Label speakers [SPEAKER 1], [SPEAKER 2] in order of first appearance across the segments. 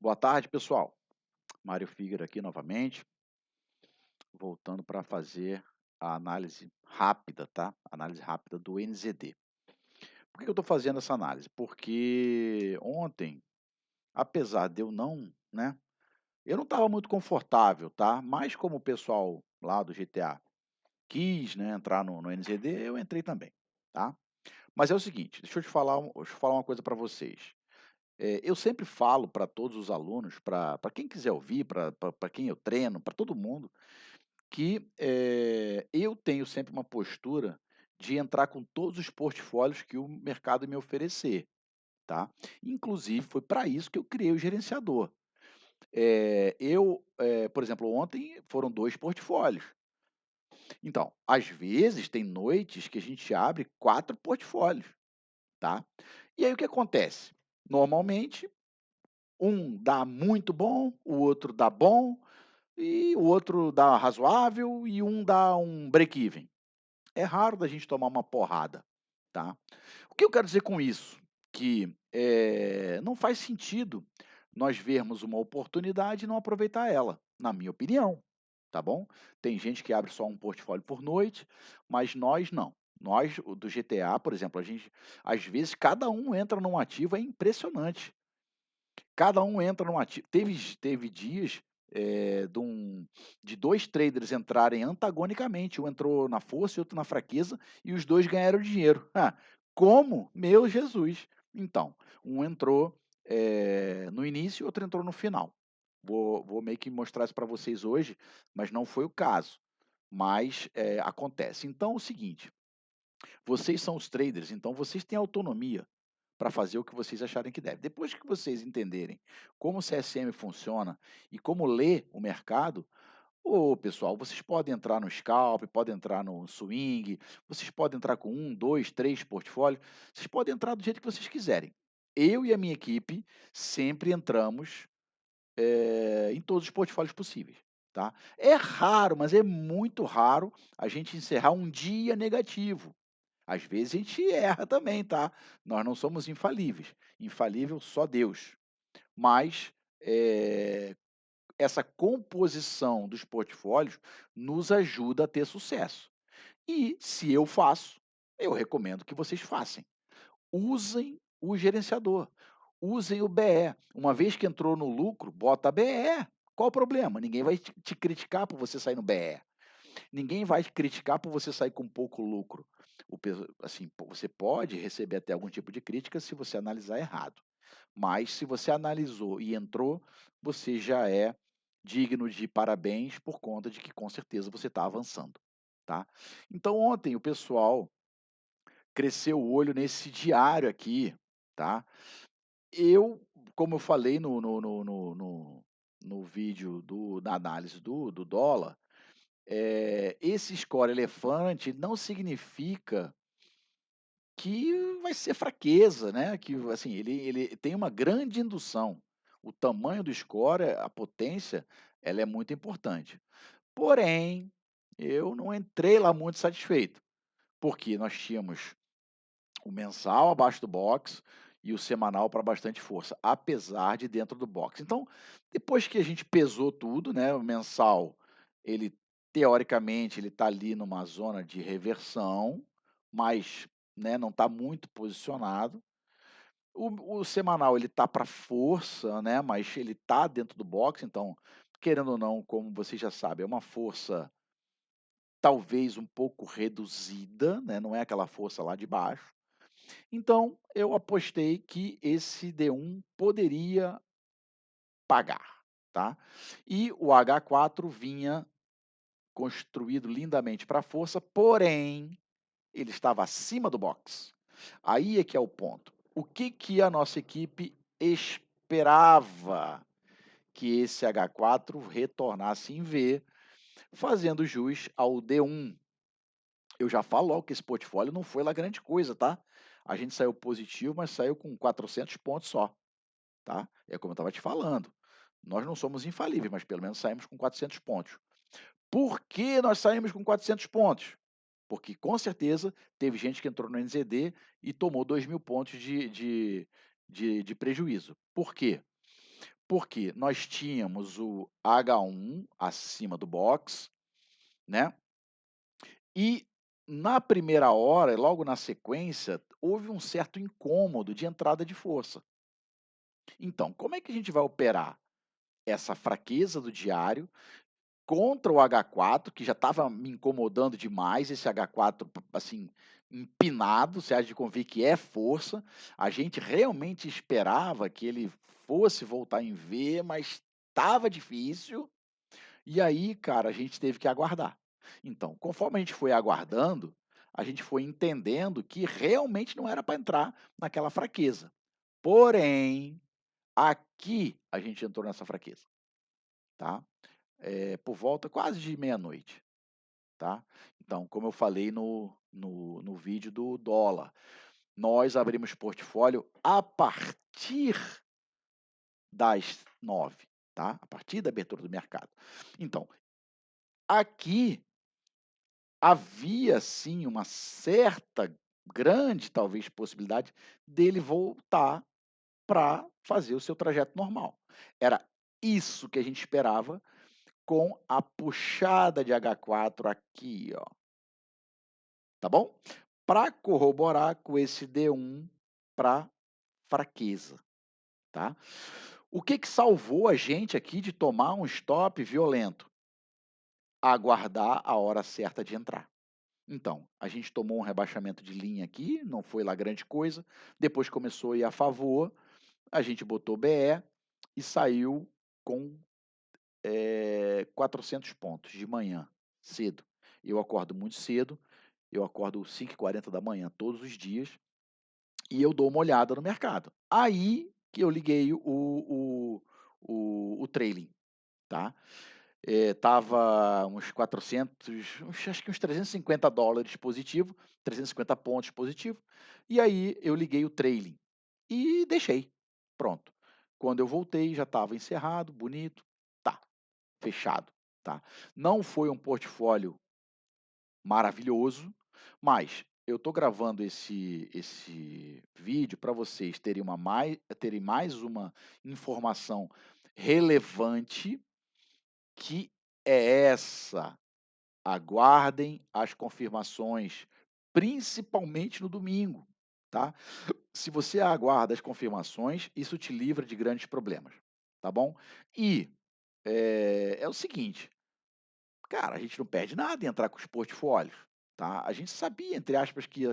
[SPEAKER 1] Boa tarde, pessoal. Mário Figueira aqui novamente, voltando para fazer a análise rápida, tá? Análise rápida do NZD. Por que eu estou fazendo essa análise? Porque ontem, apesar de eu não, né? Eu não estava muito confortável, tá? Mas como o pessoal lá do GTA quis, né, entrar no NZD, eu entrei também, tá? Mas é o seguinte, deixa eu falar uma coisa para vocês. Eu sempre falo para todos os alunos, para quem quiser ouvir, para quem eu treino, para todo mundo, que, eu tenho sempre uma postura de entrar com todos os portfólios que o mercado me oferecer, tá. Inclusive foi para isso que eu criei o gerenciador. Por exemplo, ontem foram 2 portfólios. Então, às vezes tem noites que a gente abre 4 portfólios, tá. E aí o que acontece? Normalmente, um dá muito bom, o outro dá bom, e o outro dá razoável e um dá um break even. É raro da gente tomar uma porrada, tá. O que eu quero dizer com isso? Que, não faz sentido nós vermos uma oportunidade e não aproveitar ela, na minha opinião, tá bom. Tem gente que abre só um portfólio por noite, mas nós não. Nós, o do GTA, por exemplo, a gente às vezes cada um entra num ativo, é impressionante. Cada um entra num ativo. Teve dias, de 2 traders entrarem antagonicamente, um entrou na força e outro na fraqueza, e os 2 ganharam dinheiro. Ah, como? Meu Jesus! Então, um entrou, no início e outro entrou no final. Vou meio que mostrar isso para vocês hoje, mas não foi o caso, mas, acontece. Então é o seguinte, vocês são os traders, então vocês têm autonomia para fazer o que vocês acharem que deve. Depois que vocês entenderem como o CSM funciona e como ler o mercado, ô pessoal, vocês podem entrar no scalp, podem entrar no swing, vocês podem entrar com um, 2, 3 portfólios, vocês podem entrar do jeito que vocês quiserem. Eu e a minha equipe sempre entramos, em todos os portfólios possíveis, tá. É raro, mas é muito raro a gente encerrar um dia negativo. Às vezes a gente erra também, tá. Nós não somos infalíveis, infalível só Deus. Mas, essa composição dos portfólios nos ajuda a ter sucesso. E se eu faço, eu recomendo que vocês façam. Usem o gerenciador, usem o BE. Uma vez que entrou no lucro, bota BE. Qual o problema? Ninguém vai te criticar por você sair no BE. Ninguém vai te criticar por você sair com pouco lucro. Assim, você pode receber até algum tipo de crítica se você analisar errado. Mas se você analisou e entrou, você já é digno de parabéns por conta de que com certeza você está avançando, tá? Então ontem o pessoal cresceu o olho nesse diário aqui, tá? Eu, como eu falei no vídeo da análise do dólar, esse score elefante não significa que vai ser fraqueza, né, que assim, ele tem uma grande indução. O tamanho do score, a potência, ela é muito importante. Porém, eu não entrei lá muito satisfeito, porque nós tínhamos o mensal abaixo do box e o semanal para bastante força, apesar de dentro do box. Então, depois que a gente pesou tudo, né, o mensal, ele teoricamente ele está ali numa zona de reversão, mas, né, não está muito posicionado. O semanal ele tá para força, né, mas ele tá dentro do box, então, querendo ou não, como você já sabe, é uma força talvez um pouco reduzida, né, não é aquela força lá de baixo. Então, eu apostei que esse D1 poderia pagar, tá. E o H4 vinha construído lindamente para força, porém, ele estava acima do box. Aí é que é o ponto. O que que a nossa equipe esperava? Que esse H4 retornasse em V, fazendo jus ao D1. Eu já falo logo que esse portfólio não foi lá grande coisa, tá. A gente saiu positivo, mas saiu com 400 pontos só, tá. É como eu estava te falando, nós não somos infalíveis, mas pelo menos saímos com 400 pontos. Por que nós saímos com 400 pontos? Porque com certeza teve gente que entrou no NZD e tomou 2.000 pontos de prejuízo. Por quê? Porque nós tínhamos o H1 acima do box, né, e na primeira hora, logo na sequência, houve um certo incômodo de entrada de força. Então, como é que a gente vai operar essa fraqueza do diário contra o H4, que já estava me incomodando demais, esse H4, assim, empinado, você há de convir que é força. A gente realmente esperava que ele fosse voltar em V, mas estava difícil. E aí, cara, a gente teve que aguardar. Então, conforme a gente foi aguardando, a gente foi entendendo que realmente não era para entrar naquela fraqueza. Porém, aqui a gente entrou nessa fraqueza, tá? Por volta quase de meia-noite, tá? Então, como eu falei no vídeo do dólar, nós abrimos portfólio a partir das 9, tá? A partir da abertura do mercado. Então, aqui havia sim uma certa, grande talvez possibilidade dele voltar para fazer o seu trajeto normal. Era isso que a gente esperava com a puxada de H4 aqui, ó, tá bom? Para corroborar com esse D1 para fraqueza, tá? O que que salvou a gente aqui de tomar um stop violento? Aguardar a hora certa de entrar. Então, a gente tomou um rebaixamento de linha aqui, não foi lá grande coisa, depois começou a ir a favor, a gente botou BE e saiu com 400 pontos de manhã, cedo. Eu acordo muito cedo, eu acordo 5h40 da manhã todos os dias e eu dou uma olhada no mercado. Aí que eu liguei o trailing, tá? Tava uns 400, acho que uns $350 positivo, 350 pontos positivo, e aí eu liguei o trailing e deixei, pronto. Quando eu voltei já estava encerrado, bonito, tá, fechado, tá. Não foi um portfólio maravilhoso, mas eu estou gravando esse vídeo para vocês terem mais uma informação relevante, que é essa: aguardem as confirmações, principalmente no domingo, tá. Se você aguarda as confirmações, isso te livra de grandes problemas, tá bom. E, é o seguinte, cara, a gente não perde nada em entrar com os portfólios, tá. A gente sabia, entre aspas, que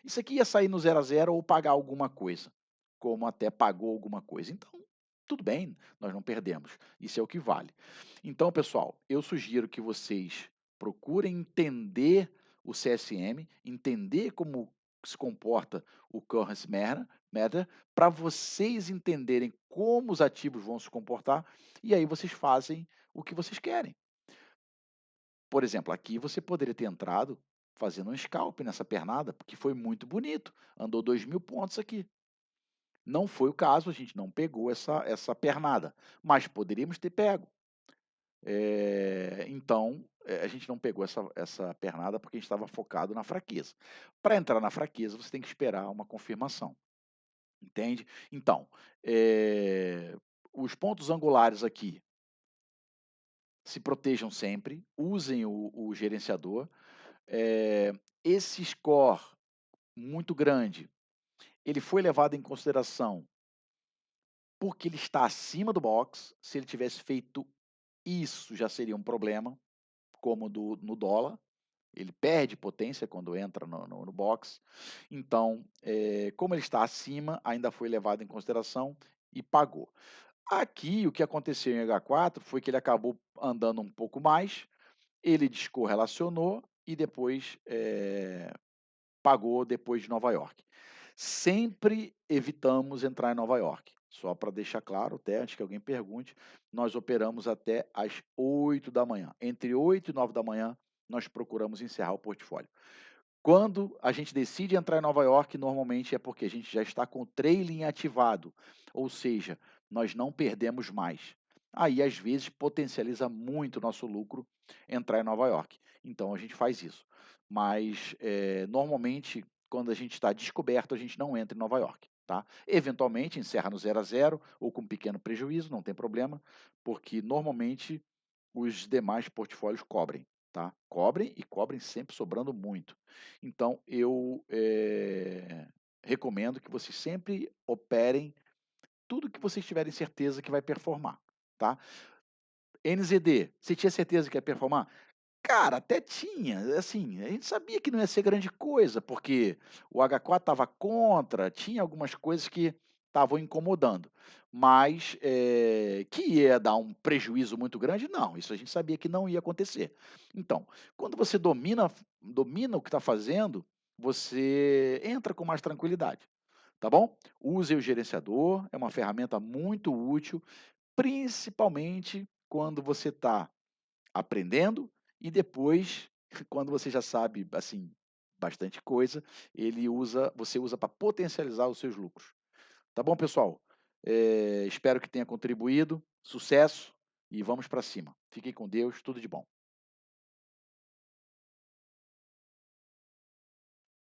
[SPEAKER 1] isso aqui ia sair no zero a zero ou pagar alguma coisa, como até pagou alguma coisa. Então, tudo bem, nós não perdemos, isso é o que vale. Então, pessoal, eu sugiro que vocês procurem entender o CSM, entender como se comporta o Currency Matter, para vocês entenderem como os ativos vão se comportar, e aí vocês fazem o que vocês querem. Por exemplo, aqui você poderia ter entrado fazendo um scalp nessa pernada, porque foi muito bonito, andou 2.000 pontos aqui. Não foi o caso, a gente não pegou essa pernada, mas poderíamos ter pego. Então, a gente não pegou essa pernada porque a gente estava focado na fraqueza. Para entrar na fraqueza, você tem que esperar uma confirmação, entende? Então, os pontos angulares aqui, se protejam sempre, usem o gerenciador. Esse score muito grande, ele foi levado em consideração porque ele está acima do box. Se ele tivesse feito isso, já seria um problema, como no dólar. Ele perde potência quando entra no box. Então, como ele está acima, ainda foi levado em consideração e pagou. Aqui, o que aconteceu em H4 foi que ele acabou andando um pouco mais, ele descorrelacionou e depois pagou depois de Nova York. Sempre evitamos entrar em Nova York. Só para deixar claro, até antes que alguém pergunte, nós operamos até às 8 da manhã. Entre 8 e 9 da manhã, nós procuramos encerrar o portfólio. Quando a gente decide entrar em Nova York, normalmente é porque a gente já está com o trailing ativado, ou seja, nós não perdemos mais. Aí, às vezes, potencializa muito o nosso lucro entrar em Nova York. Então, a gente faz isso. Mas, normalmente, quando a gente está descoberto, a gente não entra em Nova York. tá? Eventualmente encerra no 0 a 0 ou com pequeno prejuízo, não tem problema, porque normalmente os demais portfólios cobrem, tá? Cobrem e cobrem sempre sobrando muito. Então eu, recomendo que vocês sempre operem tudo que vocês tiverem certeza que vai performar, tá? NZD, você tinha certeza que ia performar? Cara, até tinha, assim, a gente sabia que não ia ser grande coisa, porque o H4 estava contra, tinha algumas coisas que estavam incomodando, mas, que ia dar um prejuízo muito grande, não, isso a gente sabia que não ia acontecer. Então, quando você domina o que está fazendo, você entra com mais tranquilidade, tá bom? Use o gerenciador, é uma ferramenta muito útil, principalmente quando você está aprendendo e depois, quando você já sabe, assim, bastante coisa, você usa para potencializar os seus lucros. Tá bom, pessoal? Espero que tenha contribuído. Sucesso e vamos para cima. Fiquem com Deus, tudo de bom.